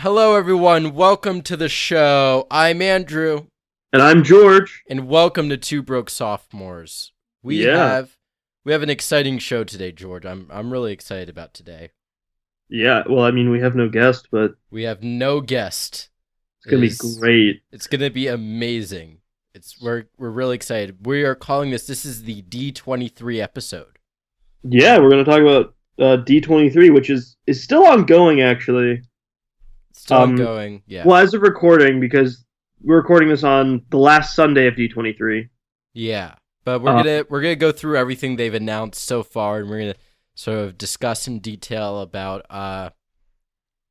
Hello, everyone. Welcome to the show. I'm Andrew. And I'm George. And welcome to Two Broke Sophomores. We have an exciting show today, George. I'm really excited about today. Yeah, well, I mean, we have no guest, but we have no guest. It's gonna be great. It's gonna be amazing. We're really excited. We are calling this is the D23 episode. Yeah, we're gonna talk about D23, which is still ongoing, actually. Still ongoing, yeah. Well, as of recording, because we're recording this on the last Sunday of D23. Yeah, but we're gonna go through everything they've announced so far, and we're gonna sort of discuss in detail about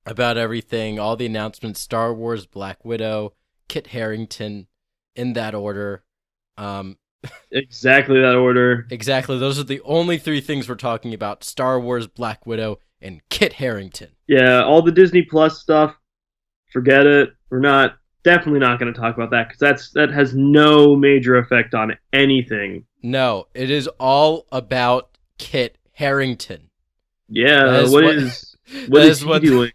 everything, all the announcements: Star Wars, Black Widow, Kit Harington, in that order. Exactly that order. Exactly. Those are the only three things we're talking about: Star Wars, Black Widow, and Kit Harington. Yeah, all the Disney Plus stuff, forget it. We're definitely not going to talk about that because that has no major effect on anything. No, it is all about Kit Harington. Yeah, what is he doing?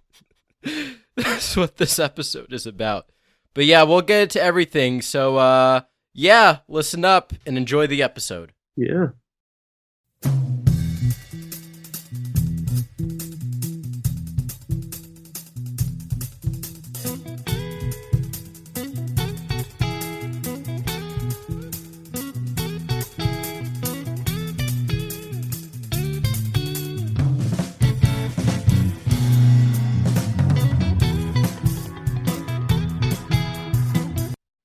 That's what this episode is about. But yeah, we'll get into everything. So yeah, listen up and enjoy the episode. Yeah.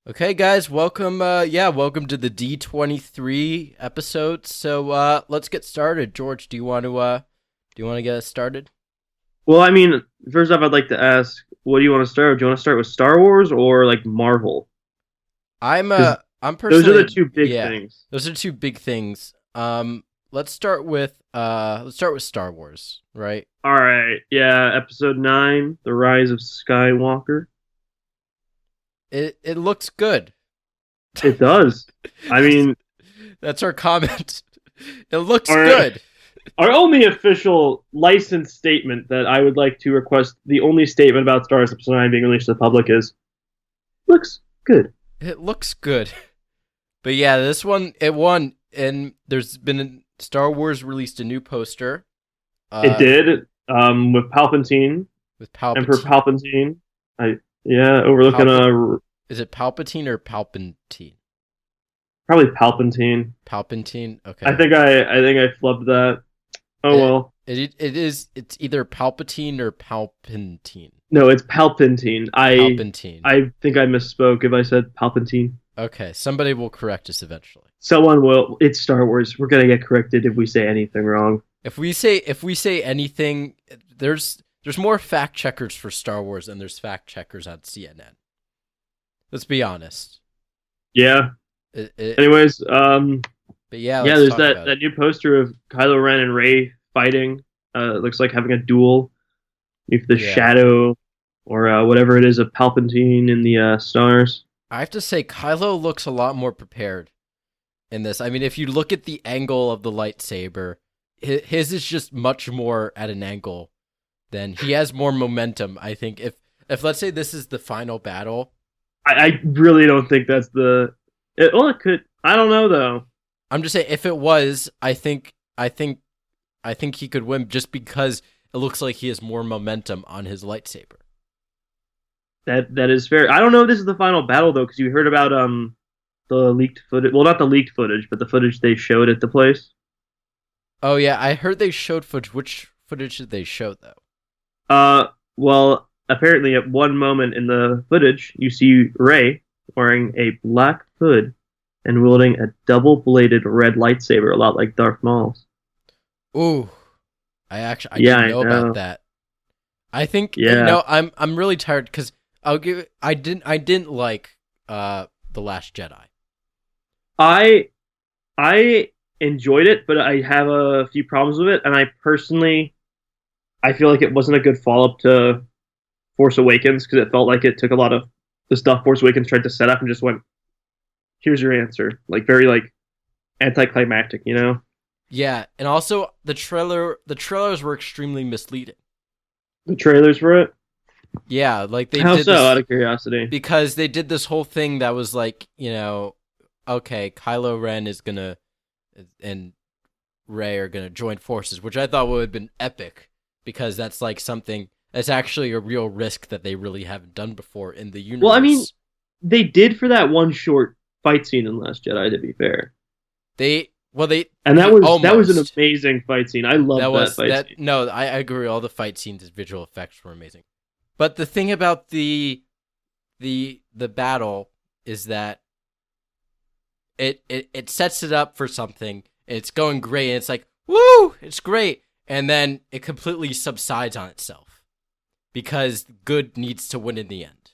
Okay, guys, welcome. Welcome to the D23 episode. So, let's get started. George, do you want to get us started? Well, I mean, first off, I'd like to ask, what do you want to start with? Do you want to start with Star Wars or like Marvel? I'm personally. Those are the two big things. Those are two big things. Let's start with Star Wars, right? All right. Yeah, Episode 9, The Rise of Skywalker. It looks good. It does. I mean, that's our comment. It looks good. Our only official licensed statement that I would like to request, the only statement about Star Wars Episode 9 being released to the public is, looks good. It looks good. But yeah, this one, it won, and there's been Star Wars released a new poster. It did, with Palpatine. Emperor Palpatine. Overlooking Is it Palpatine or Palpatine? Probably Palpatine. Palpatine. Okay. I think I flubbed that. Well. It's either Palpatine or Palpatine. No, it's Palpatine. Palpatine. I think I misspoke if I said Palpatine. Okay, somebody will correct us eventually. Someone will. It's Star Wars. We're gonna get corrected if we say anything wrong. If we say anything, there's more fact checkers for Star Wars than there's fact checkers on CNN. Let's be honest. Yeah. Anyways, but yeah, there's that new poster of Kylo Ren and Rey fighting. It looks like having a duel with the shadow or whatever it is of Palpatine in the stars. I have to say, Kylo looks a lot more prepared in this. I mean, if you look at the angle of the lightsaber, his is just much more at an angle. Then he has more momentum. I think if let's say this is the final battle, I really don't think that's it could. I don't know though. I'm just saying if it was, I think he could win just because it looks like he has more momentum on his lightsaber. That is fair. I don't know if this is the final battle though, because you heard about the leaked footage. Well, not the leaked footage, but the footage they showed at the place. Oh yeah, I heard they showed footage. Which footage did they show though? Well, apparently at one moment in the footage, you see Rey wearing a black hood and wielding a double-bladed red lightsaber, a lot like Darth Maul's. Ooh, I didn't know about that. I think I'm really tired because I didn't like The Last Jedi. I enjoyed it, but I have a few problems with it, and I feel like it wasn't a good follow-up to Force Awakens because it felt like it took a lot of the stuff Force Awakens tried to set up and just went, here's your answer. Like, very, like, anticlimactic, you know? Yeah, and also the trailers were extremely misleading. The trailers for it? Yeah, like they How did so? Out this of curiosity. because they did this whole thing that was like, okay, Kylo Ren is gonna and Rey are gonna join forces, which I thought would have been epic because that's like something that's actually a real risk that they really haven't done before in the Well, I mean, universe. they did for that one short fight scene in Last Jedi. To be fair, They and that was an almost amazing fight scene. I loved that fight that scene. no, I agree. All the fight scenes and visual effects were amazing, but the thing about the battle is that it sets it up for something. It's going great, and it's like woo, it's great, and then it completely subsides on itself because good needs to win in the end.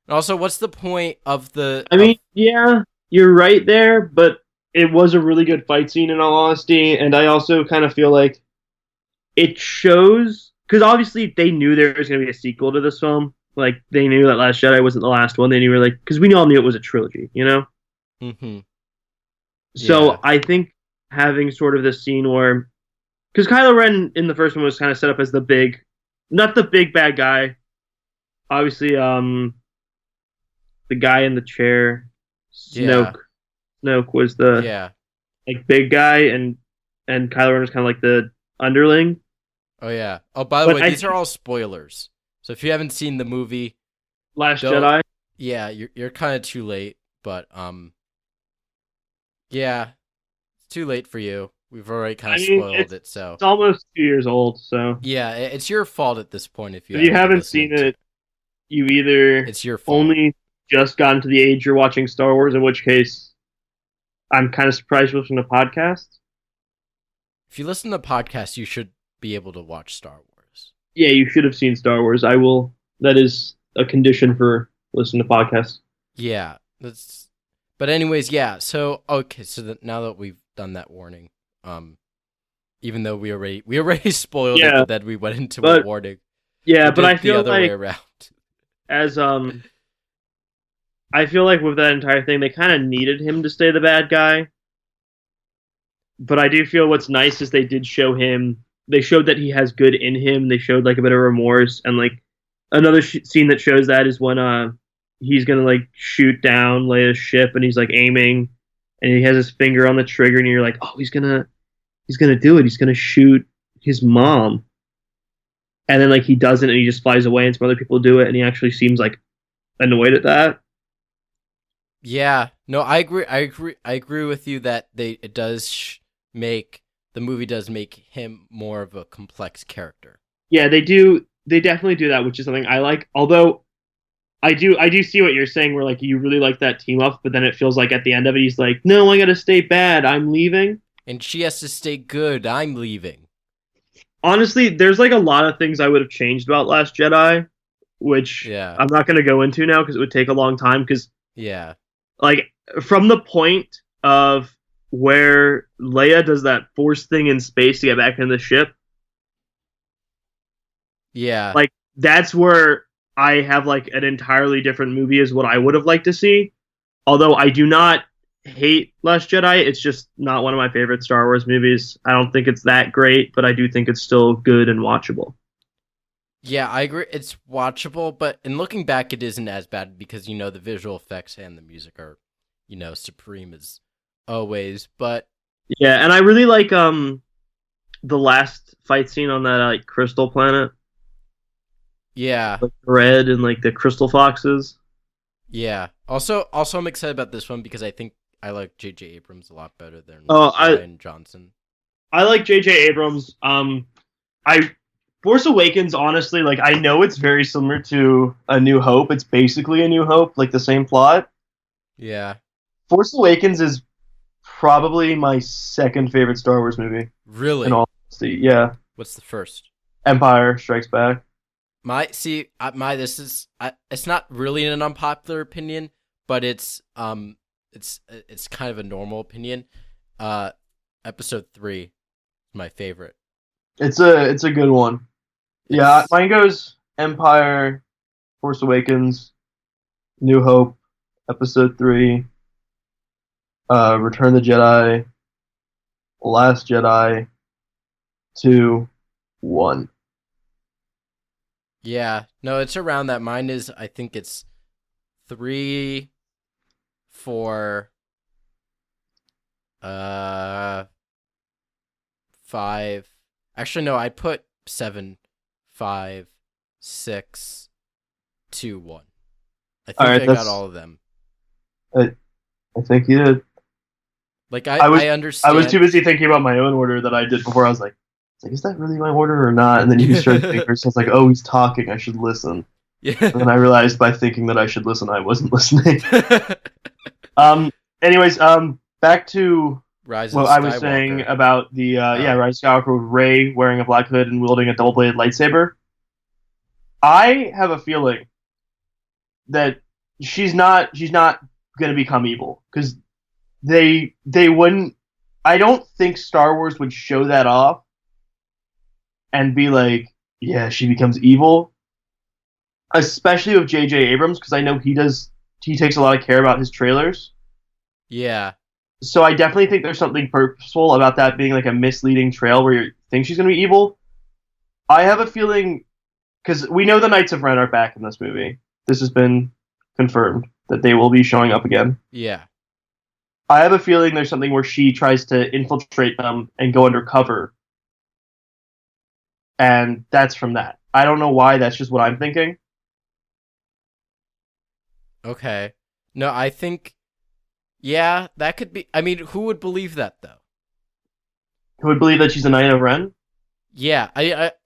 And also, what's the point of the I of mean, yeah, you're right there, but it was a really good fight scene in all honesty, and I also kind of feel like it shows because obviously they knew there was going to be a sequel to this film. Like they knew that Last Jedi wasn't the last one. They knew like because we all knew it was a trilogy, you know. Mhm. Yeah. So I think having sort of this scene where because Kylo Ren in the first one was kind of set up as the big, not the big bad guy. Obviously, the guy in the chair, Yeah. Snoke. Snoke was the Yeah. like big guy, and Kylo Ren was kind of like the underling. Oh yeah. Oh, by the But way, I these are think all spoilers. So if you haven't seen the movie, Last don't. Jedi. Yeah, you're kind of too late. But yeah, it's too late for you. We've already kind I of mean, spoiled it. So it's almost 2 years old, so yeah, it's your fault at this point if you if you haven't been haven't listening seen to. it, you either It's your fault. only just gotten to the age you're watching Star Wars, in which case I'm kind of surprised you listen to podcasts. If you listen to podcasts, you should be able to watch Star Wars. Yeah, you should have seen Star Wars. I will. That is a condition for listening to podcasts. Yeah, that's. But anyways, yeah. So okay, so now that we've done that warning, um, even though we already spoiled it, Yeah, but then we went into a but warning. yeah, We'll but do I it the feel other way like around. as I feel like with that entire thing, they kind of needed him to stay the bad guy. But I do feel what's nice is they did show him. They showed that he has good in him. They showed like a bit of remorse, and like another scene that shows that is when he's gonna like shoot down Leia's ship, and he's like aiming, and he has his finger on the trigger, and you're like, oh, he's gonna do it. He's gonna shoot his mom, and then like he doesn't, and he just flies away, and some other people do it, and he actually seems like annoyed at that. Yeah, no, I agree. I agree with you that it does make the movie does make him more of a complex character. Yeah, they do. They definitely do that, which is something I like. Although I do see what you're saying, where like you really like that team up, but then it feels like at the end of it, he's like, "No, I gotta stay bad. I'm leaving." And she has to stay good. I'm leaving. Honestly, there's like a lot of things I would have changed about Last Jedi, which Yeah, I'm not gonna go into now because it would take a long time. Because yeah, like from the point of where Leia does that force thing in space to get back in the ship, yeah, like that's where I have like an entirely different movie is what I would have liked to see. Although I do not hate Last Jedi, it's just not one of my favorite Star Wars movies. I don't think it's that great, but I do think it's still good and watchable. yeah. I agree. It's watchable, but in looking back, it isn't as bad because the visual effects and the music are, supreme as always. But Yeah, and I really like the last fight scene on that like crystal planet, yeah, like red and like the crystal foxes. yeah. Also, I'm excited about this one because I think I like J.J. Abrams a lot better than Oh, Ryan Johnson. I like J.J. Abrams. I Force Awakens, honestly, like I know it's very similar to A New Hope. It's basically A New Hope, like the same plot. Yeah, Force Awakens is probably my second favorite Star Wars movie. In really. all honesty, yeah, What's the first? Empire Strikes Back. It's not really an unpopular opinion, but it's kind of a normal opinion. Uh, Episode 3 is my favorite. It's a good one. Yeah, It's mine goes Empire, Force Awakens, New Hope, Episode 3, Return of the Jedi, Last Jedi, 2, 1. Yeah. No, it's around that. Mine is, I think it's 3, 4, uh, 5. Actually, no, I put 7, 5, 6, 2, 1. I All think right, I got that's all of them. I, I think you did. Like I was I I was too understand. busy thinking about my own order that I did before. I was like, is that really my order or not? And then you started thinking first. I was like, oh, he's talking. I should listen. Yeah. And then I realized by thinking that I should listen, I wasn't listening. Um. Anyways, back to Rise of what the I was saying Skywalker. about the Oh. Rise of Skywalker with Rey wearing a black hood and wielding a double bladed lightsaber. I have a feeling that she's not going to become evil because they wouldn't. I don't think Star Wars would show that off and be like, yeah, she becomes evil, especially with J.J. Abrams because I know he takes a lot of care about his trailers. Yeah. So I definitely think there's something purposeful about that being like a misleading trail where you think she's going to be evil. I have a feeling because we know the Knights of Ren are back in this movie. This has been confirmed that they will be showing up again. Yeah. I have a feeling there's something where she tries to infiltrate them and go undercover, and that's from that. I don't know why. That's just what I'm thinking. Okay. No, I think yeah, that could be. I mean, who would believe that though? Who would believe that she's a Knight of Ren? Yeah,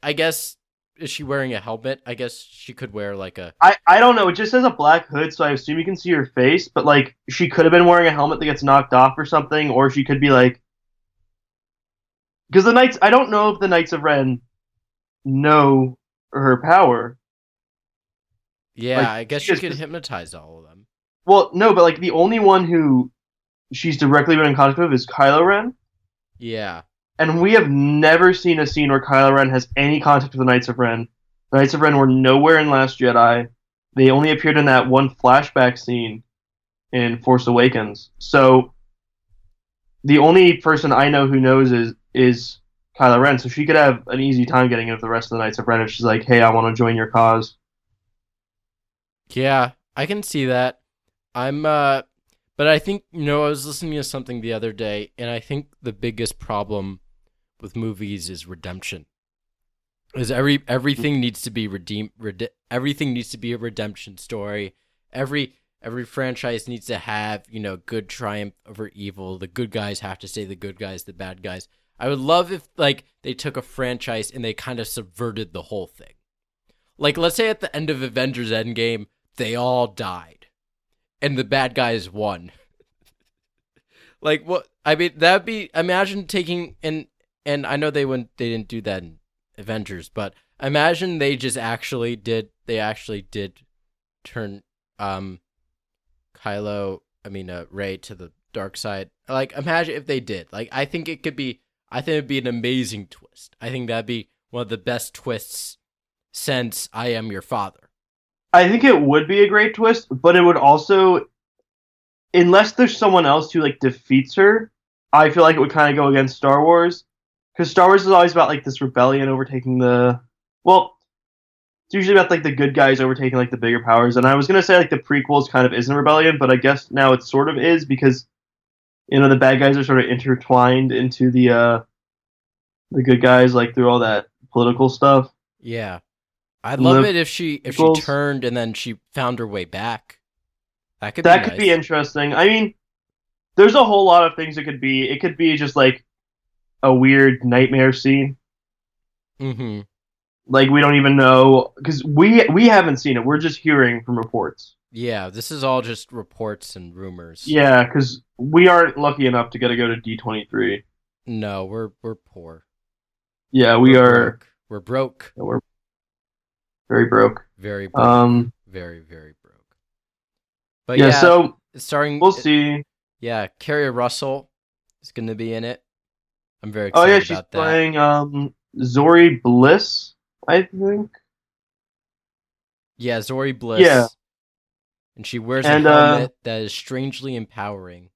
I guess is she wearing a helmet? I guess she could wear like a I don't know. It just says a black hood, so I assume you can see her face. But like, she could have been wearing a helmet that gets knocked off or something, or she could be like, because the Knights. I don't know if the Knights of Ren know her power. yeah, Like I guess she she is. could hypnotize all of them. Well, no, but like the only one who she's directly been in contact with is Kylo Ren. Yeah. And we have never seen a scene where Kylo Ren has any contact with the Knights of Ren. The Knights of Ren were nowhere in Last Jedi. They only appeared in that one flashback scene in Force Awakens. So the only person I know who knows is Kylo Ren. So she could have an easy time getting in with the rest of the Knights of Ren if she's like, "Hey, I want to join your cause." Yeah, I can see that. I'm but I think I was listening to something the other day and I think the biggest problem with movies is redemption. Is everything needs to be everything needs to be a redemption story. Every franchise needs to have, good triumph over evil. The good guys have to stay the good guys, the bad guys. I would love if like they took a franchise and they kind of subverted the whole thing. Like let's say at the end of Avengers Endgame, they all died and the bad guys won. Like what I mean that'd be imagine taking and I know they didn't do that in Avengers, but imagine they actually did turn Kylo Rey to the dark side. Like imagine if they did. Like I think it'd be an amazing twist. I think that'd be one of the best twists since I Am Your Father. I think it would be a great twist, but it would also, unless there's someone else who like defeats her, I feel like it would kind of go against Star Wars because Star Wars is always about like this rebellion overtaking the. Well, it's usually about like the good guys overtaking like the bigger powers. And I was gonna say like the prequels kind of isn't a rebellion, but I guess now it sort of is because the bad guys are sort of intertwined into the good guys like through all that political stuff. Yeah. I'd In love the it if she prequels. turned and then she found her way back. That could be That could be nice. interesting. I mean, there's a whole lot of things it could be. It could be just like a weird nightmare scene. Mm-hmm. Like we don't even know because we haven't seen it. We're just hearing from reports. Yeah, this is all just reports and rumors. Yeah, because we aren't lucky enough to get to go to D23. No, we're poor. Yeah, we We're are. broke. We're broke. We're very broke. Very broke. Um. Very, very broke. But Yeah. yeah, So it's starring. we'll see. Yeah, Carrie Russell is going to be in it. I'm very Oh yeah, excited she's about that. playing Zori Bliss, I think. Yeah, Zori Yeah, Bliss. And she wears a and helmet that is strangely empowering.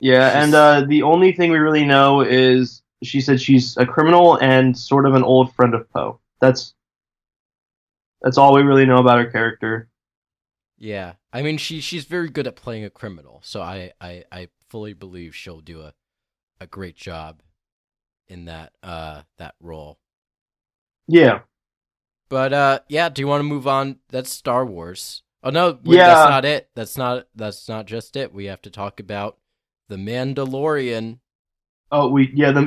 yeah, and She's. the only thing we really know is she said she's a criminal and sort of an old friend of Poe. That's all we really know about her character. Yeah, I mean she's very good at playing a criminal, so I fully believe she'll do a great job in that role. Yeah, But yeah, do you want to move on? That's Star Wars. Oh no, that's yeah. not it. That's not just it. We have to talk about The Mandalorian. Oh,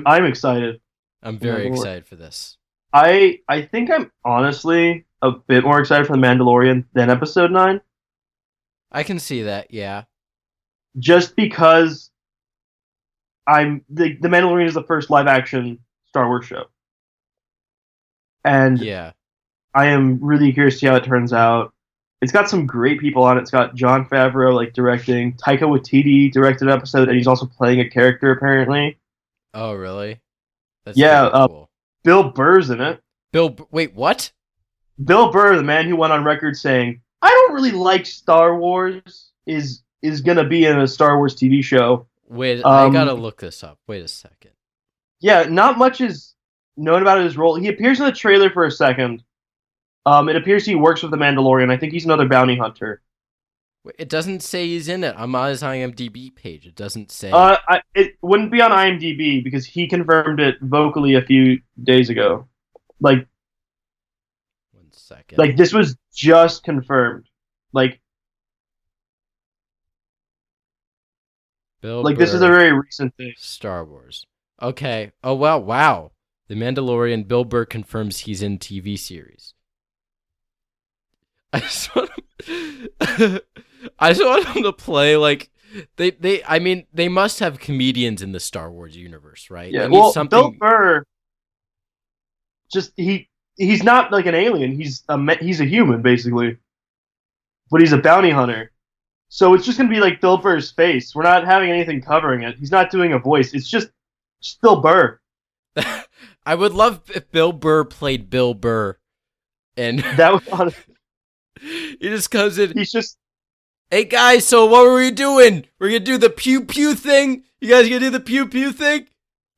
I'm excited. I'm For very Mandalorian. excited for this. I think I'm honestly a bit more excited for the Mandalorian than Episode 9, I can see that. Yeah. just because the Mandalorian is the first live action Star Wars show, and Yeah. I am really curious to see how it turns out. It's got some great people on it. It's got Jon Favreau like directing, Taika Waititi directed an episode, and he's also playing a character apparently. Oh, really? That's Yeah, very cool. Bill Burr's in it. Wait, what? Bill Burr, the man who went on record saying, "I don't really like Star Wars," is gonna be in a Star Wars TV show. Wait, I gotta look this up. Wait a second. Yeah, not much is known about his role. He appears in the trailer for a second. It appears he works with the Mandalorian. I think he's another bounty hunter. Wait, it doesn't say he's in it. I'm on his IMDb page. It doesn't say. It wouldn't be on IMDb because he confirmed it vocally a few days ago. Like, 1 second. this was just confirmed. Like, Bill this is a Burr, very recent thing. Star Wars. Okay. Oh wow. The Mandalorian. Bill Burr confirms he's in TV series. I just want I just want him to play like I mean they must have comedians in the Star Wars universe, right? Yeah, They need well, something. Bill Burr, just he's not like an alien. He's a human basically, but he's a bounty hunter. So it's just gonna be like Bill Burr's face. We're not having anything covering it. He's not doing a voice. It's just Bill Burr. I would love if Bill Burr played Bill Burr, and That was honestly, he just comes in. he's just Hey guys, so what were we doing? We're gonna do the pew pew thing. You guys gonna do the pew pew thing? I'm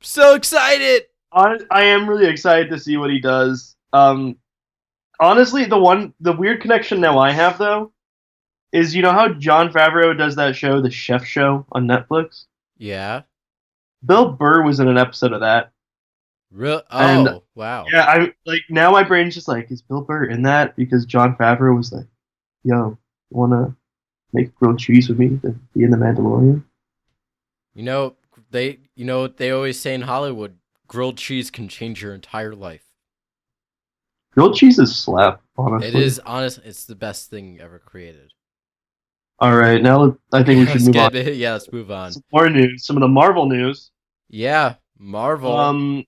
so excited. I am really excited to see what he does. Honestly, the weird connection now I have though is you know how Jon Favreau does that show, The Chef Show on Netflix. Yeah. Bill Burr was in an episode of that. Real? And Oh, wow. yeah, I like now my brain's just like, is Bill Burr in that? Because Jon Favreau was like, "Yo, wanna make grilled cheese with me to be in the Mandalorian?" You know what they always say in Hollywood: grilled cheese can change your entire life. Grilled cheese is slap, honestly. It is honest. It's the best thing ever created. All right, now I think we should move on. Yeah, let's move on. Some more news. Some of the Marvel news. Yeah, Marvel.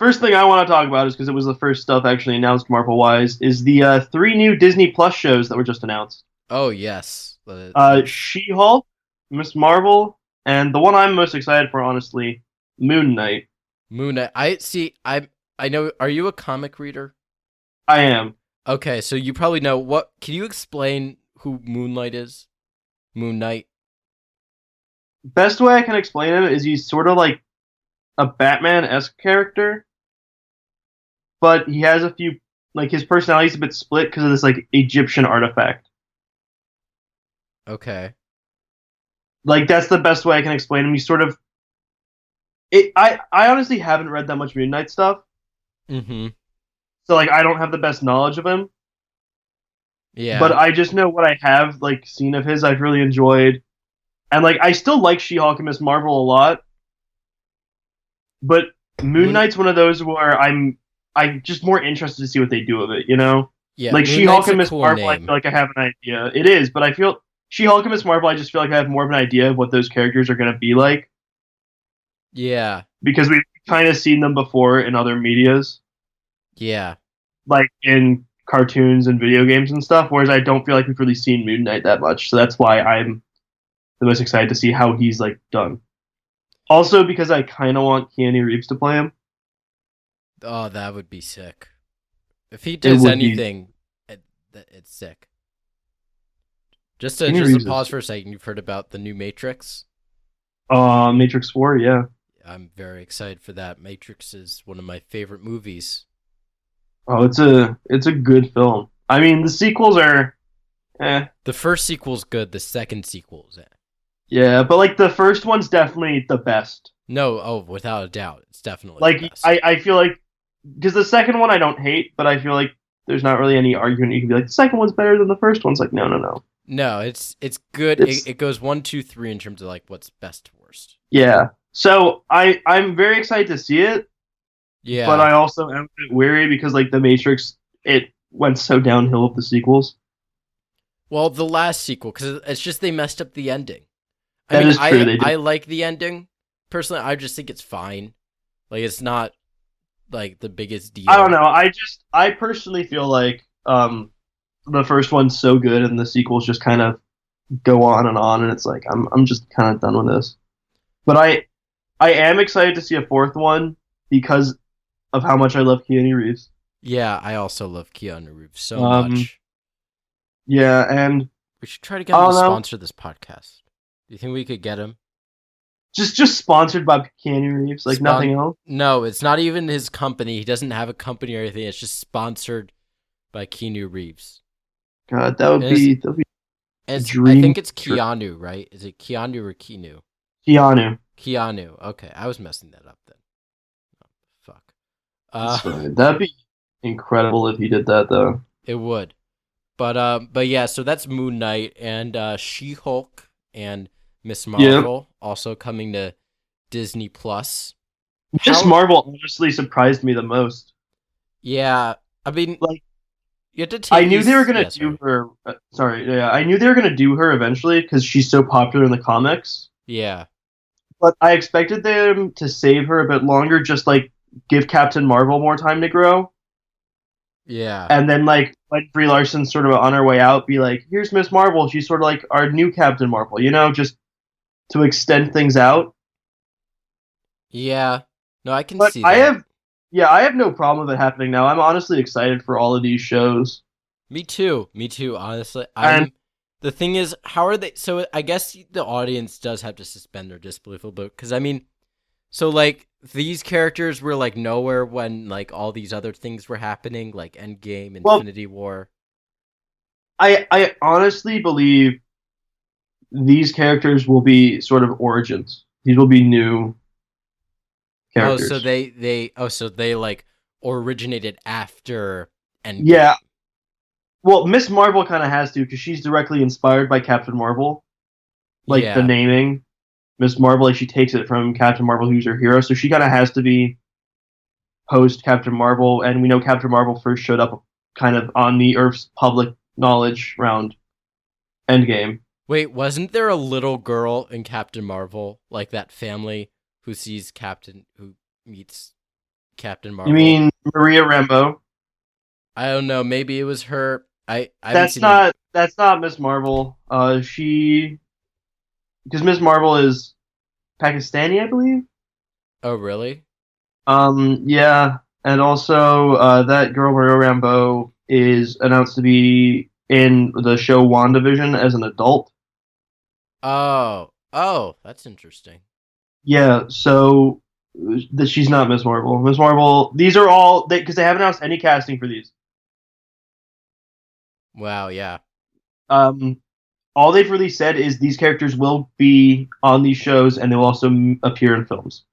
First thing I want to talk about is because it was the first stuff actually announced Marvel-wise, is the 3 new Disney Plus shows that were just announced. Oh yes. She-Hulk, Miss Marvel, and the one I'm most excited for, honestly, Moon Knight. Moon Knight. I see. I know. Are you a comic reader? I am. Okay, so you probably know what. Can you explain who Moonlight is? Moon Knight. Best way I can explain him is he's sort of like a Batman-esque character, but he has a few, like his personality's a bit split because of this like Egyptian artifact. Okay. Like that's the best way I can explain him. He's sort of I honestly haven't read that much Moon Knight stuff. Mm-hmm. So like I don't have the best knowledge of him. Yeah. But I just know what I have like seen of his I've really enjoyed. And like I still like She-Hulk and Miss Marvel a lot. But Moon Knight's one of those where I'm just more interested to see what they do with it, you know? Yeah. Like Moon She-Hulk Knight's a and Miss cool Marvel, I name. feel like I have an idea. It is, but I feel She-Hulk and Miss Marvel, I just feel like I have more of an idea of what those characters are gonna be like. Yeah. Because we've kind of seen them before in other medias. Yeah. Like in cartoons and video games and stuff, whereas I don't feel like we've really seen Moon Knight that much. So that's why I'm the most excited to see how he's like done. Also because I kind of want Keanu Reeves to play him. Oh, that would be sick. If he does anything, it's sick. Just to pause for a second, you've heard about the new Matrix? Matrix 4, yeah. I'm very excited for that. Matrix is one of my favorite movies. Oh, it's a good film. I mean, the sequels are, eh. The first sequel's good. The second sequel's eh. Yeah, but like the first one's definitely the best. No, oh, without a doubt, it's definitely the Like best. I feel like because the second one I don't hate, but I feel like there's not really any argument. You can be like the second one's better than the first one's. Like no. No, it's good. It's It goes 1, 2, 3 in terms of like what's best to worst. yeah. So I'm very excited to see it, but Yeah. I also am a bit weary because like the Matrix it went so downhill with the sequels. Well, the last sequel, because it's just they messed up the ending. I That mean, is true. They did. I like the ending personally. I just think it's fine. Like it's not like the biggest I don't deal. know. I personally feel like the first one's so good and the sequels just kind of go on and it's like I'm just kind of done with this. But I am excited to see a fourth one because of how much I love Keanu Reeves. Yeah, I also love Keanu Reeves so Um much. yeah, and We should try to I get him to don't know, sponsor this podcast. Do you think we could get him? just sponsored by Keanu Reeves, like Spon- nothing else. No, it's not even his company. He doesn't have a company or anything. It's just sponsored by Keanu Reeves. God, that would And be that would be a I dream. think it's Keanu, right? Is it Keanu or Keanu? Keanu. Keanu. Okay, I was messing that up then. Oh, fuck. That's fine. That'd be incredible if he did that though. It would. But yeah, so that's Moon Knight and She-Hulk and Miss Yeah. Marvel also coming to Disney Plus. Miss How? Marvel honestly surprised me the most. Yeah, I mean, Like you have to I take knew they were these. gonna Yeah, do sorry. her. Sorry, yeah, I knew they were gonna do her eventually because she's so popular in the comics. Yeah, But I expected them to save her a bit longer, just like give Captain Marvel more time to grow, yeah, and then like when Brie Larson's sort of on her way out, be like, "Here's Miss Marvel. She's sort of like our new Captain Marvel," just to extend things out. yeah. No, I can But see that. I have no problem with it happening now. I'm honestly excited for all of these shows, Me too. Me too. Honestly, and I'm. The thing is, how are they? So I guess the audience does have to suspend their disbelief a little bit because I mean, so like these characters were like nowhere when like all these other things were happening, like Endgame, well, Infinity War. I honestly believe these characters will be sort of origins. These will be new Oh, so characters. they like originated after Endgame. Yeah, well, Miss Marvel kind of has to because she's directly inspired by Captain Marvel. Like the Yeah. naming, Miss Marvel, like she takes it from Captain Marvel, who's her hero. So she kind of has to be post Captain Marvel, and we know Captain Marvel first showed up kind of on the Earth's public knowledge around Endgame. Wait, wasn't there a little girl in Captain Marvel, like that family who meets Captain You Marvel? mean Maria Rambeau? I don't know. Maybe it was her. I haven't seen the. That's not Miss Marvel. She because Miss Marvel is Pakistani, I believe. Oh, really? Yeah, and also that girl Maria Rambeau is announced to be in the show WandaVision as an adult. Oh, that's interesting. Yeah, so that she's not Miss Marvel. Miss Marvel. These are all because they haven't announced any casting for these. Wow, yeah. Um, all they've really said is these characters will be on these shows and they'll also appear in films.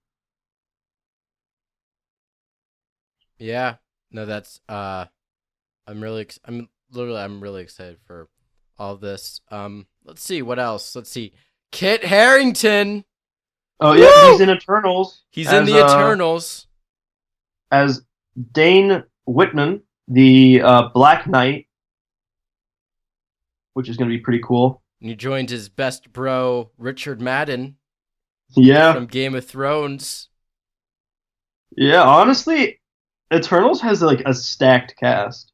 Yeah. No, that's I'm really excited for all this. Let's see what else. Let's see. Kit Harrington. Oh yeah, he's Woo! in Eternals He's in the Eternals. as Dane Whitman, the Black Knight, which is going to be pretty cool. And he joined his best bro Richard Madden Yeah, from Game of Thrones. yeah. Honestly, Eternals has like a stacked cast.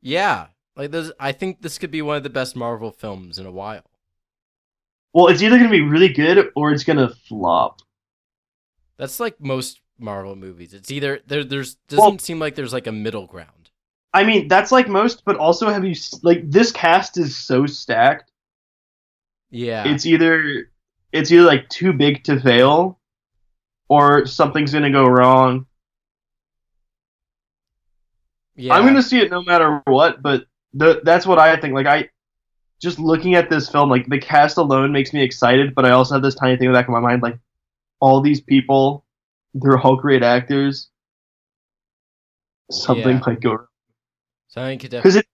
Yeah. Like this I think this could be one of the best Marvel films in a while. Well, it's either going to be really good or it's going to flop. That's like most Marvel movies. It's either there's Well, doesn't seem like there's like a middle ground. I mean, that's like most, but also have you like this cast is so stacked. Yeah. It's either like too big to fail or something's going to go wrong. I'm going Yeah. to see it no matter what, but That's what I think. Like I just looking at this film, like the cast alone makes me excited, but I also have this tiny thing in the back of my mind, like all these people, they're all great actors. Something Yeah. might go So I could because because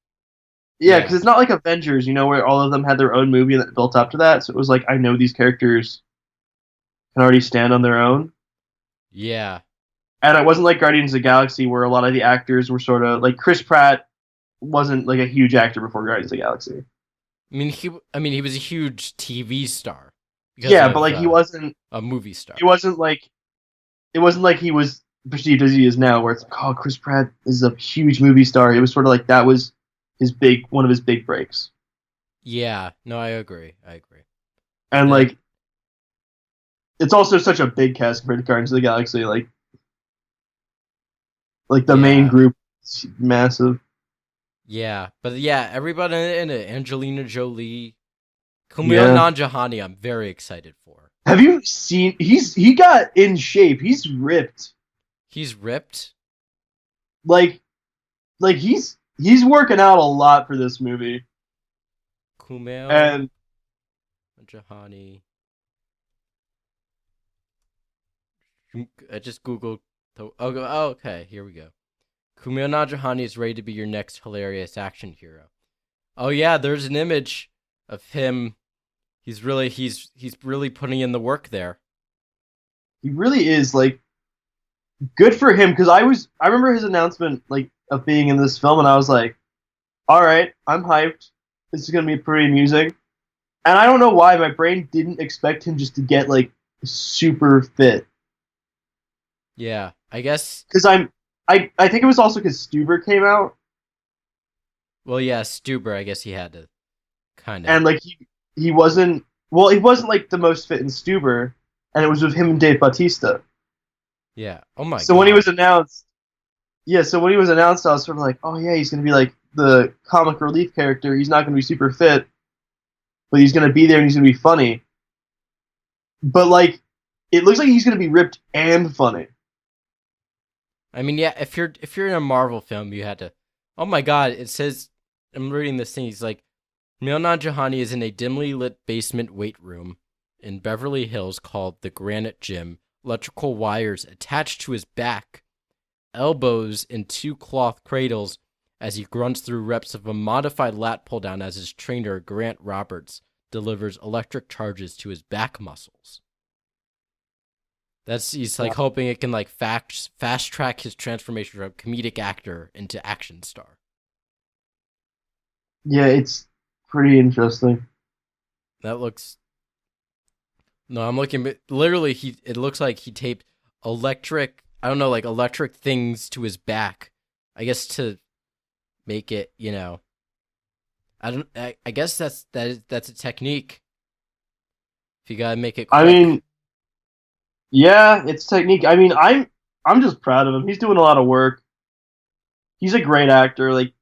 yeah. it's not like Avengers, where all of them had their own movie that built up to that. So it was like I know these characters can already stand on their own, Yeah. and it wasn't like Guardians of the Galaxy where a lot of the actors were sort of like Chris Pratt wasn't like a huge actor before Guardians of the Galaxy. I mean he was a huge TV star because Yeah, but of like a movie star. he wasn't like it wasn't like he was perceived as he is now, where it's like, oh, Chris Pratt is a huge movie star. It was sort of like that was one of his big breaks, Yeah. No, I agree. I agree. and That like it's also such a big cast compared to Guardians of the Galaxy. Like the main yeah. group is massive. Yeah. But yeah, everybody in it, Angelina Jolie, Kumail Yeah. Nanjiani, I'm very excited for. Have you seen? He got in shape. He's ripped. He's ripped. Like he's working out a lot for this movie, Kumail and Nanjiani. I just googled. Okay, here we go. Kumail Nanjiani is ready to be your next hilarious action hero. Oh yeah, there's an image of him. He's really putting in the work there. he really is like good for him because I remember his announcement like of being in this film, and I was like, all right, I'm hyped. This is gonna be pretty amusing. And I don't know why my brain didn't expect him just to get like super fit Yeah, I guess. because I think it was also because Stuber came out Well, yeah, Stuber. I guess he had to kind of. and like he wasn't he wasn't like the most fit in Stuber, and it was with him and Dave Bautista. Yeah. Oh my So when he was god. announced, so when he was announced, I was sort of like, oh yeah, he's gonna be like the comic relief character. He's not gonna be super fit, but he's gonna be there and he's gonna be funny. But like, it looks like he's gonna be ripped and funny. I mean, yeah. If you're in a Marvel film, you had to. Oh my god! It says I'm reading this thing. He's like, Milnan Jahani is in a dimly lit basement weight room in Beverly Hills called the Granite Gym. Electrical wires attached to his back, elbows in two cloth cradles as he grunts through reps of a modified lat pull down as his trainer, Grant Roberts, delivers electric charges to his back muscles. He's like hoping it can like fast track his transformation from comedic actor into action star. Yeah, it's pretty interesting. That looks No, I'm looking but literally it looks like he taped electric I don't know, like electric things to his back. I guess to make it, I guess that's a technique. If you gotta make it I quick. mean, yeah, it's technique. I mean, I'm just proud of him. He's doing a lot of work. He's a great actor. Like,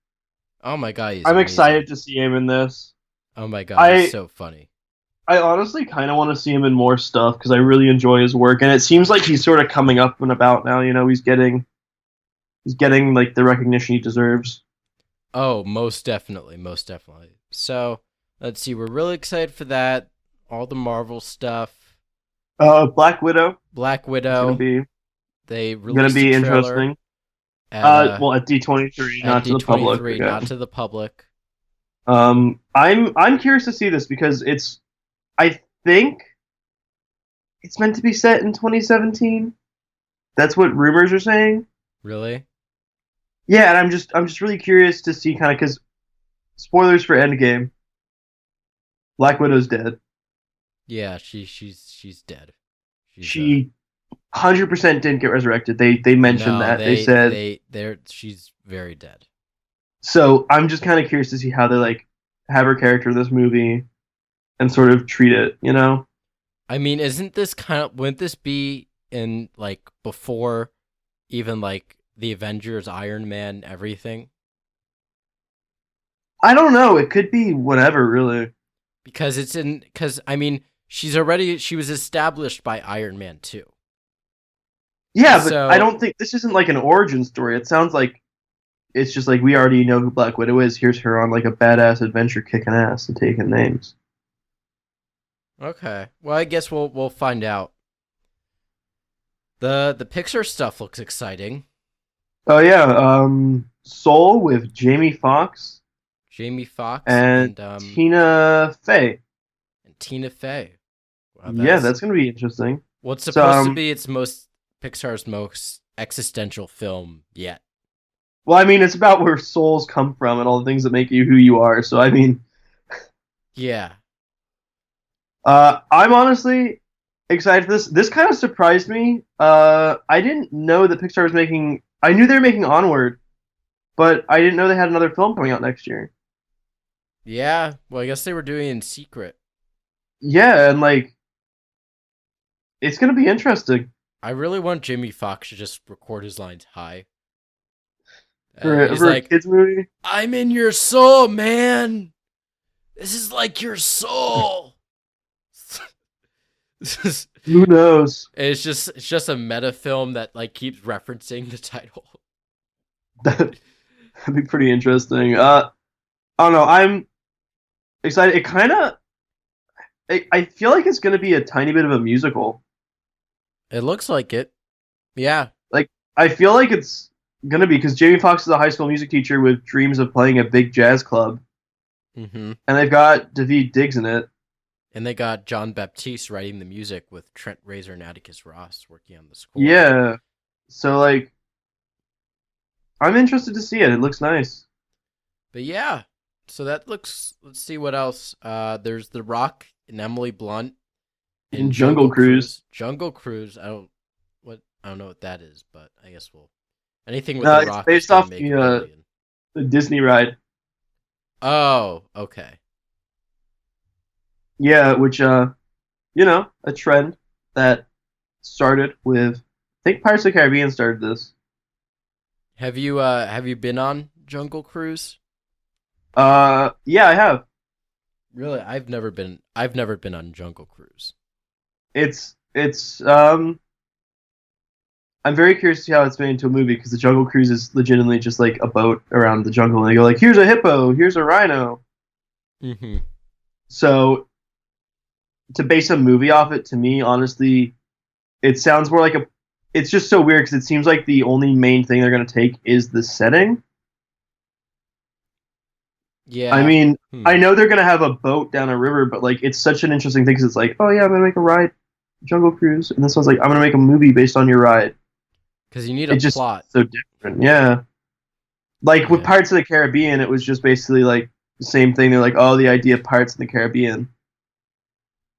Oh my god, he's I'm amazing. excited to see him in this. Oh my god, he's I so funny. I honestly kind of want to see him in more stuff because I really enjoy his work, and it seems like he's sort of coming up and about now. He's getting like the recognition he deserves. Oh, most definitely, most definitely. So let's see, we're really excited for that. All the Marvel stuff. Black Widow Black is gonna Widow. be They gonna released a be trailer interesting. at Well, at D23, at not to the public D23, not again. to the public. I'm curious to see this because I think it's meant to be set in 2017. That's what rumors are saying. Really? Yeah, and I'm just really curious to see kind of because spoilers for Endgame. Black Widow's dead. Yeah, she's dead. She's 100% didn't get resurrected. They mentioned no, that. They said she's very dead. so. I'm just kind of curious to see how they like have her character in this movie and sort of treat it. I mean, wouldn't this be in like before even like the Avengers, Iron Man, everything? I don't know. It could be whatever, really. Because I mean, she was established by Iron Man 2. Yeah, but I So, don't think this isn't like an origin story. It sounds like it's just like we already know who Black Widow is. Here's her on like a badass adventure, kicking ass and taking names. Okay. Well, I guess we'll find out. The Pixar stuff looks exciting. Oh yeah, Soul with Jamie Foxx Jamie Foxx and Tina Fey. and Tina Fey. Wow, Yeah, that's that's gonna be interesting. what's So supposed to be its most Pixar's most existential film yet. well, I mean, it's about where souls come from and all the things that make you who you are. So I mean, Yeah. I'm honestly excited for this. This kind of surprised me. I didn't know that Pixar was making. I knew they were making Onward, but I didn't know they had another film coming out next year. Yeah. Well, I guess they were doing it in secret. Yeah, and like it's gonna be interesting I really want Jamie Foxx to just record his lines high. He's for a like, kids movie. "I'm in your soul, man. This is like your soul." Who knows? It's just a meta film that like keeps referencing the title. That'd be pretty interesting. I don't know. I'm excited. It kind of. I feel like it's gonna be a tiny bit of a musical. It looks like it. Yeah. Like I feel like it's gonna be because Jamie Foxx is a high school music teacher with dreams of playing a big jazz club, Mm-hmm. and they've got David Diggs in it. And they got John Baptiste writing the music with Trent Reznor and Atticus Ross working on the score. Yeah. So like, I'm interested to see it. It looks nice. But yeah. So that looks. Let's see what else. There's The Rock and Emily Blunt In Jungle Cruise. Jungle Cruise. I don't know what that is, but I guess we'll anything with The It's Rock based is gonna off make a billion. the Disney ride. Oh, okay. Yeah, which a trend that started with. I think Pirates of the Caribbean started this. Have you been on Jungle Cruise? Yeah, I have. Really, I've never been on Jungle Cruise. It's. I'm very curious to see how it's made into a movie because the Jungle Cruise is legitimately just like a boat around the jungle, and they go like, "Here's a hippo, here's a rhino." Mm-hmm. So to base a movie off it, to me, honestly, it sounds more like a. It's just so weird because it seems like the only main thing they're gonna take is the setting. Yeah. I mean, I know they're gonna have a boat down a river, but like, it's such an interesting thing because it's like, oh yeah, I'm gonna make a ride, Jungle Cruise, and this one's like, I'm gonna make a movie based on your ride. Because you need It a just plot. so different, yeah. Like with Yeah. Pirates of the Caribbean, it was just basically like the same thing. They're like, oh, the idea of Pirates of the Caribbean,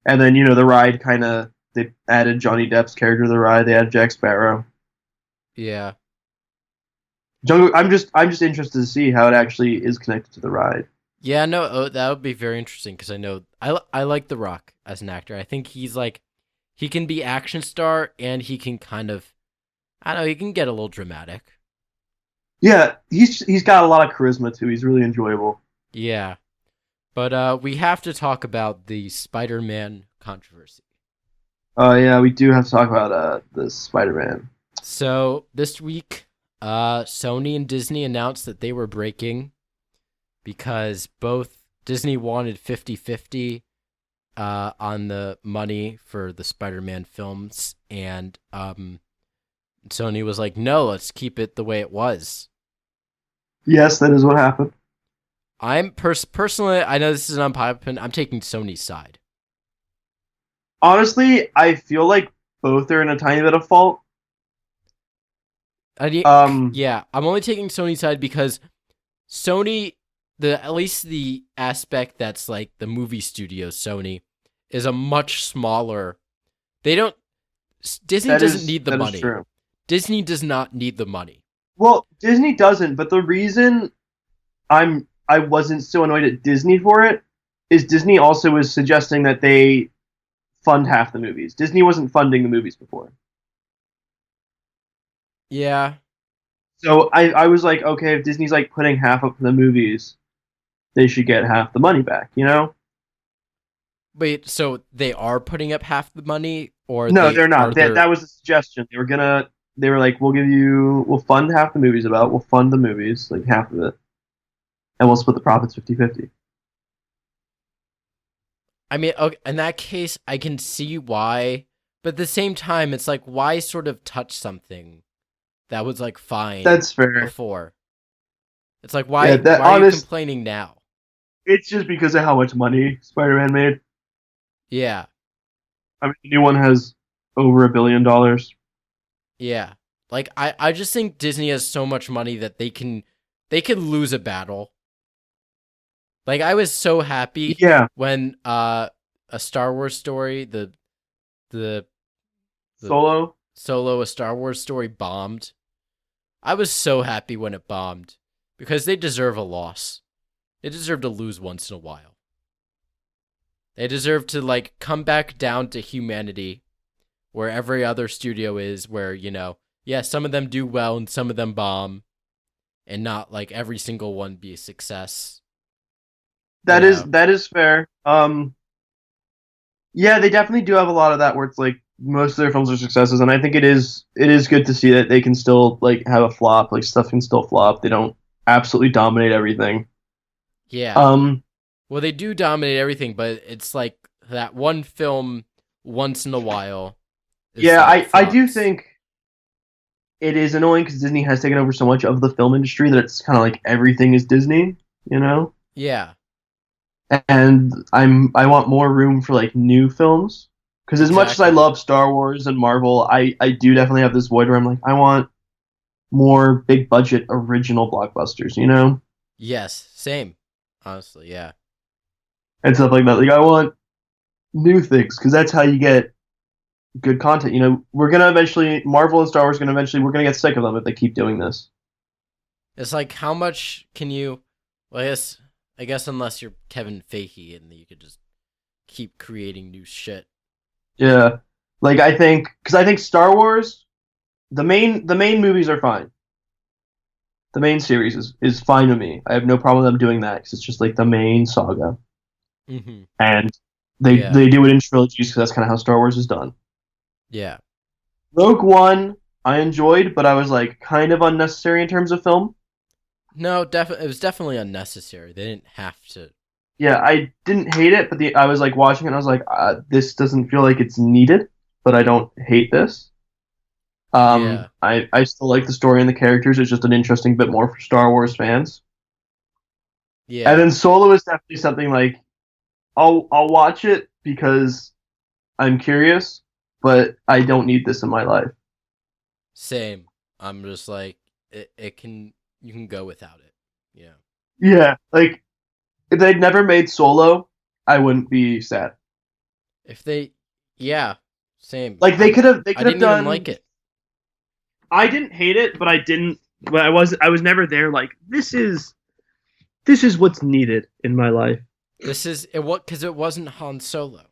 and then the ride kind of they added Johnny Depp's character to the ride. They added Jack Sparrow. Yeah. Jungle. I'm just interested to see how it actually is connected to the ride. Yeah. No, that would be very interesting because I know I like The Rock as an actor. I think he's like he can be action star and he can kind of I don't know he can get a little dramatic. Yeah, he's got a lot of charisma too. He's really enjoyable. Yeah. But we have to talk about the Spider-Man controversy. Oh yeah, we do have to talk about the Spider-Man. So this week, Sony and Disney announced that they were breaking because both Disney wanted 50-50 on the money for the Spider-Man films, and Sony was like, no, let's keep it the way it was. Yes, that is what happened. I'm personally, I know this is an unpopular opinion, I'm taking Sony's side. Honestly, I feel like both are in a tiny bit of fault. Yeah, I'm only taking Sony's side because Sony, at least the aspect that's like the movie studio Sony, is a much smaller. Disney doesn't need the money. True. Disney does not need the money. Well, Disney doesn't, but the reason I wasn't so annoyed at Disney for it is Disney also was suggesting that they fund half the movies. Disney wasn't funding the movies before. Yeah. So I was like, okay, if Disney's like putting half up for the movies, they should get half the money back, Wait, so they are putting up half the money, or No, they're not. That was a suggestion. They were gonna they were like, we'll fund half the movies we'll fund the movies, like half of it, and we'll split the profits 50-50. I mean, okay, in that case, I can see why, but at the same time, it's like, why sort of touch something that was like fine That's fair. before? It's like, why? Yeah, that why are you honest. complaining now? It's just because of how much money Spider-Man made. Yeah, I mean, the new one has over $1 billion. yeah. Like, I just think Disney has so much money that they can lose a battle. Like, I was so happy Yeah, when a Star Wars story, the Solo. Solo, a Star Wars story bombed. I was so happy when it bombed because they deserve a loss. They deserve to lose once in a while. They deserve to like come back down to humanity where every other studio is, where, yeah, some of them do well and some of them bomb, and not like every single one be a success. That is fair. Yeah, they definitely do have a lot of that where it's like most of their films are successes, and I think it is good to see that they can still like have a flop, like stuff can still flop. They don't absolutely dominate everything. Yeah. Um, Well, they do dominate everything, but it's like that one film once in a while. yeah, I do flops. think it is annoying because Disney has taken over so much of the film industry that it's kind of like everything is Disney, you know? Yeah. And I want more room for like new films because as much as I Exactly. love Star Wars and Marvel, I do definitely have this void where I'm like I want more big budget original blockbusters, you know, Yes. Same. Honestly, yeah. and stuff like that. Like I want new things because that's how you get good content. You know, we're gonna eventually Marvel and Star Wars we're gonna get sick of them if they keep doing this. It's like, how much can you? Well, I guess unless you're Kevin Feige and you could just keep creating new shit. Yeah, like I think Star Wars the main movies are fine. The main series is fine with me. I have no problem with them doing that because it's just like the main saga, Mm-hmm. and Yeah. they do it in trilogies because that's kind of how Star Wars is done. Yeah. Rogue One I enjoyed, but I was like kind of unnecessary in terms of film. No, definitely, it was definitely unnecessary. They didn't have to. Yeah, I didn't hate it, but I was like watching it and I was like, this doesn't feel like it's needed, but I don't hate this. Yeah. I still like the story and the characters. It's just an interesting bit more for Star Wars fans. And Yeah. then Solo is definitely something like I'll watch it because I'm curious, but I don't need this in my life. Same. I'm just like, it can, you can go without it. Yeah. Yeah, like if they'd never made Solo, I wouldn't be sad. If they, yeah, same. Like they I could have didn't even done. like it. I didn't hate it, but I didn't. But I was never there. Like this is what's needed in my life. This is it. What? Because it wasn't Han Solo.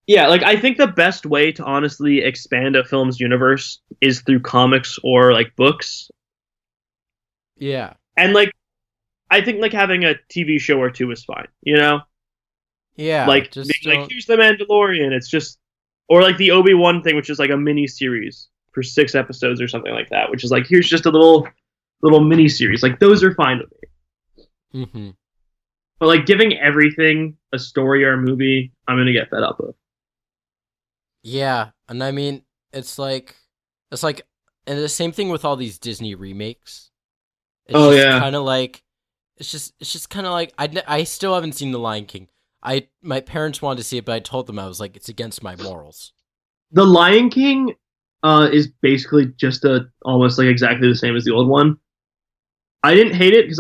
Yeah, like I think the best way to honestly expand a film's universe is through comics or like books. Yeah. And like I think like having a TV show or two is fine, you know? Yeah. Like being Just like don't. here's the Mandalorian, it's just or like the Obi-Wan thing which is like a mini series for 6 episodes or something like that, which is like here's just a little mini series. Like those are fine with me. Mm-hmm. But like giving everything a story or a movie, I'm going to get fed up of. Yeah, and I mean, it's like, and the same thing with all these Disney remakes. It's Oh just yeah. kind of like, it's just kind of like, I still haven't seen The Lion King. My parents wanted to see it, but I told them, I was like, it's against my morals. The Lion King is basically just a almost like exactly the same as the old one. I didn't hate it because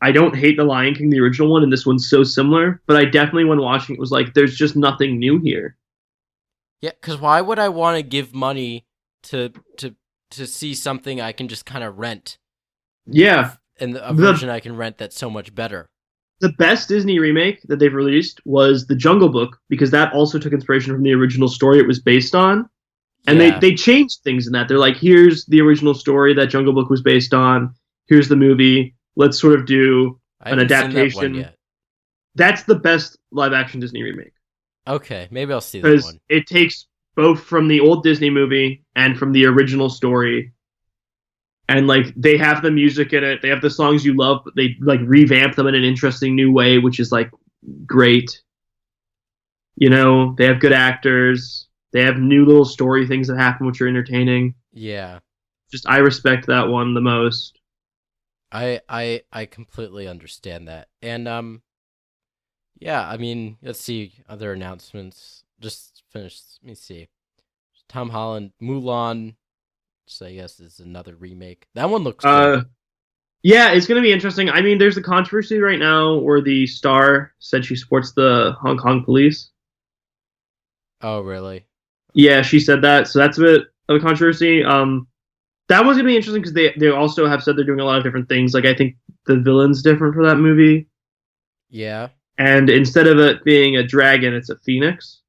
I don't hate the Lion King the original one and this one's so similar, but I definitely when watching it was like there's just nothing new here. Yeah, because why would I want to give money to to to see something I can just kind of rent, Yeah. and a The version I can rent that's so much better? the best Disney remake that they've released was The Jungle Book because that also took inspiration from the original story it was based on. And Yeah, they changed things in that. They're like, here's the original story that Jungle Book was based on. Here's the movie. Let's sort of do I an haven't seen that one adaptation. yet. That's the best live action Disney remake Okay, maybe I'll see that because one. it takes both from the old Disney movie and from the original story. And like they have the music in it, they have the songs you love, but they like revamp them in an interesting new way, which is like great. You know, they have good actors. They have new little story things that happen, which are entertaining. Yeah. Just I respect that one the most. I completely understand that. And yeah, I mean, let's see other announcements. Just finished. Let me see. Tom Holland, Mulan, which I guess is another remake. That one looks good. Yeah, it's gonna be interesting. I mean, there's a controversy right now where the star said she supports the Hong Kong police. Oh, really? Yeah, she said that, so that's a bit of a controversy. That one's gonna be interesting because they also have said they're doing a lot of different things. Like I think the villain's different for that movie, Yeah. and instead of it being a dragon, it's a phoenix.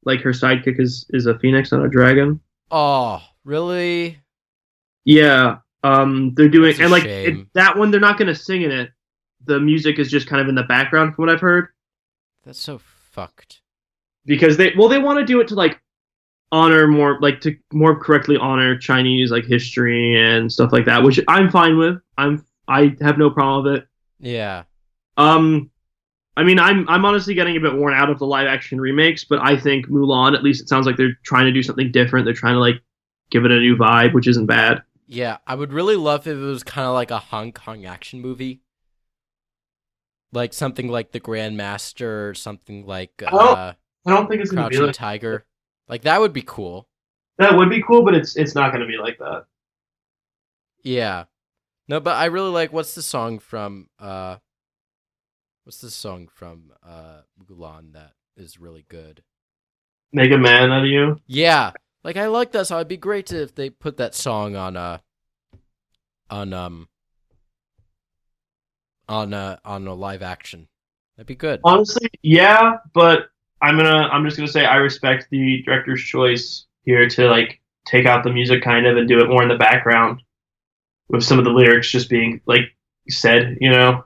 Like her sidekick is a phoenix, not a dragon. Oh, really? Yeah. They're doing That's a and like shame. that one, they're not gonna sing in it. The music is just kind of in the background, from what I've heard, That's so fucked. because they want to do it to like honor more, like to more correctly honor Chinese like history and stuff like that, which I'm fine with. I have no problem with it. Yeah. I mean, I'm honestly getting a bit worn out of the live action remakes, but I think Mulan, at least it sounds like they're trying to do something different. They're trying to like give it a new vibe, which isn't bad. Yeah, I would really love if it was kind of like a Hong Kong action movie. Like something like The Grandmaster or something like I don't think it's gonna be Crouching like Tiger. Like that would be cool. that. Would be cool, but it's not gonna be like that. Yeah. No, but I really like what's the song from Mulan that is really good. Make a man out of you. Yeah. Like I like that song. It'd be great if they put that song on a live action. That'd be good. Honestly, yeah, but I'm just gonna say I respect the director's choice here to like take out the music kind of and do it more in the background with some of the lyrics just being like said, you know.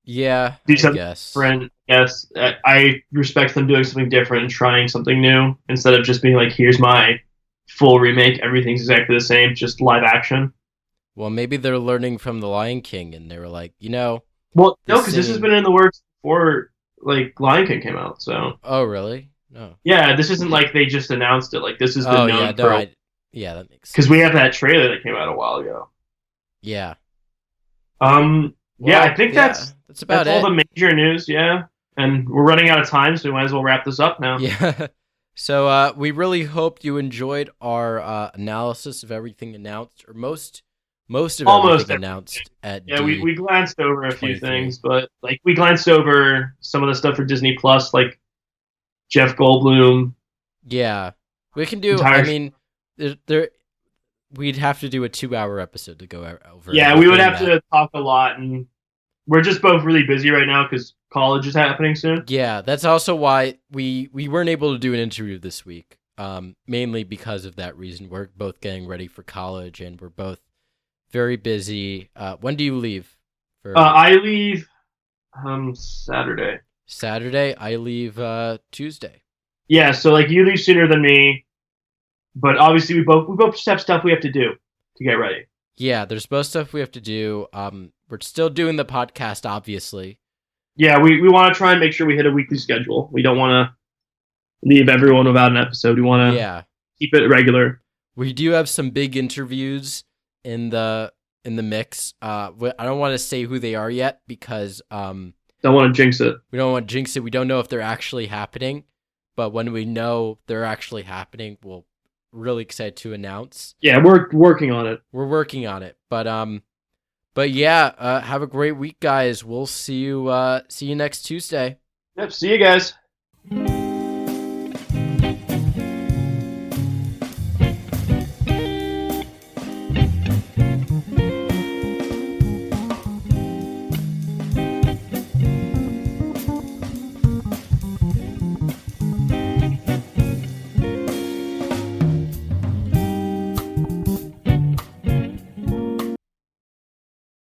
Yeah, Do I something guess. different. Yes, I respect them doing something different and trying something new instead of just being like, here's my full remake, everything's exactly the same, just live action. Well, maybe they're learning from The Lion King, and they were like, Well, the no, because this has singing. been in the works before like Lion King came out, so Oh, really? No. yeah, this isn't like they just announced it. Like this has been Oh, yeah. known No, for yeah, that makes because we sense. have that trailer that came out a while ago. Yeah. Yeah, Well, I think yeah, that's about that's all it. the major news. Yeah, and we're running out of time, so we might as well wrap this up now. Yeah. So we really hope you enjoyed our analysis of everything announced, or most of Almost everything everything. announced at Yeah, we glanced over a few D23. things, but like we glanced over some of the stuff for Disney Plus, like Jeff Goldblum. Yeah, we can do. I Entire. mean, there we'd have to do a 2-hour episode to go over. Yeah, we would have everything to talk a lot, and we're just both really busy right now because college is happening soon. Yeah, that's also why we weren't able to do an interview this week. Mainly because of that reason. We're both getting ready for college, and we're both very busy. When do you leave? For I leave Saturday. Saturday. I leave Tuesday. Yeah, so like you leave sooner than me, but obviously we both just have stuff we have to do to get ready. Yeah, there's both stuff we have to do. We're still doing the podcast, obviously. Yeah, we want to try and make sure we hit a weekly schedule. We don't want to leave everyone without an episode. We want to keep it regular. We do have some big interviews in the mix. I don't want to say who they are yet because don't want to jinx it. We don't want to jinx it. We don't know if they're actually happening, but when we know they're actually happening, we'll really excited to announce. Yeah, we're working on it. We're working on it. But yeah, have a great week, guys. We'll see you next Tuesday. Yep, see you guys.